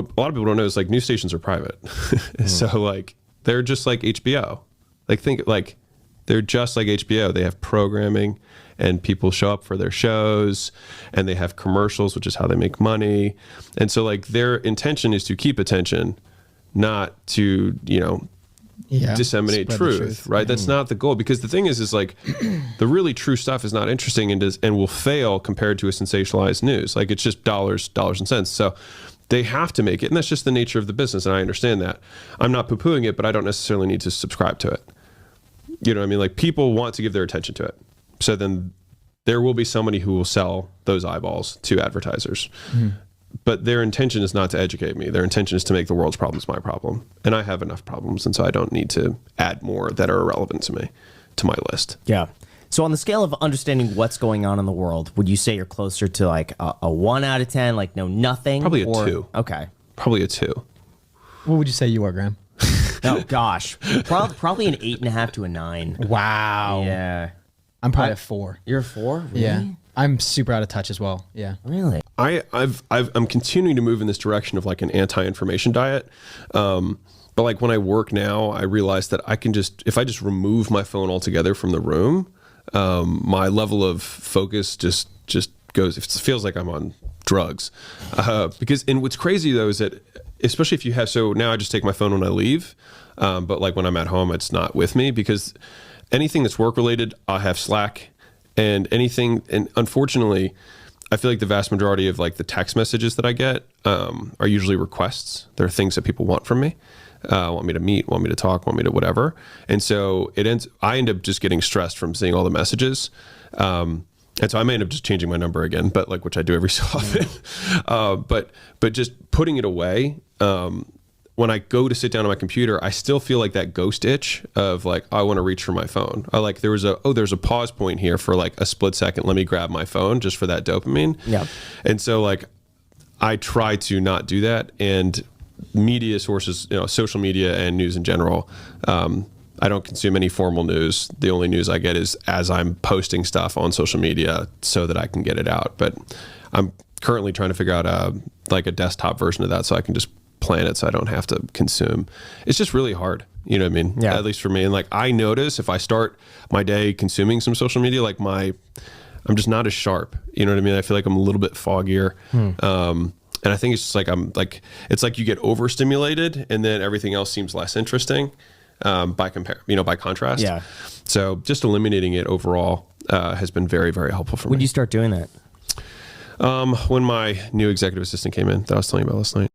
a lot of people don't know is like news stations are private. So like they're just like HBO. Like they're just like HBO. They have programming and people show up for their shows and they have commercials, which is how they make money. And so like their intention is to keep attention, not to, disseminate truth, right? That's not the goal, because the thing is like the really true stuff is not interesting and will fail compared to a sensationalized news. Like it's just dollars and cents. So they have to make it, and that's just the nature of the business, and I understand that. I'm not poo-pooing it, but I don't necessarily need to subscribe to it. You know what I mean? Like people want to give their attention to it. So then there will be somebody who will sell those eyeballs to advertisers. But their intention is not to educate me. Their intention is to make the world's problems my problem. And I have enough problems, and so I don't need to add more that are irrelevant to me, to my list. Yeah. So on the scale of understanding what's going on in the world, would you say you're closer to like a 1 out of 10, like no nothing? Probably a 2. Okay. Probably a 2. What would you say you are, Graham? Oh, gosh. Probably an 8.5 to a 9. Wow. Yeah. I'm probably a 4. You're a 4? Really? Yeah. I'm super out of touch as well. Yeah. Really? I'm continuing to move in this direction of like an anti-information diet. But like when I work now, I realize that I can if I just remove my phone altogether from the room, my level of focus just goes, it feels like I'm on drugs. And what's crazy though is that, especially if you have, so now I just take my phone when I leave, but like when I'm at home, it's not with me, because anything that's work related, I have Slack, and unfortunately, I feel like the vast majority of like the text messages that I get are usually requests. They're things that people want from me, want me to meet, want me to talk, want me to whatever. And so I end up just getting stressed from seeing all the messages. And so I may end up just changing my number again, but like, which I do every so often. But just putting it away, when I go to sit down on my computer, I still feel like that ghost itch of like, I want to reach for my phone. There's a pause point here for like a split second. Let me grab my phone just for that dopamine. Yeah. And so like, I try to not do that. And media sources, social media and news in general, I don't consume any formal news. The only news I get is as I'm posting stuff on social media so that I can get it out. But I'm currently trying to figure out a desktop version of that so I can just plan it so I don't have to consume. It's just really hard. You know what I mean? Yeah. At least for me. And like, I notice if I start my day consuming some social media, like I'm just not as sharp. You know what I mean? I feel like I'm a little bit foggier. And I think it's just like, it's like you get overstimulated and then everything else seems less interesting, by contrast. Yeah. So just eliminating it overall, has been very, very helpful for me. When did you start doing that? When my new executive assistant came in that I was telling you about last night.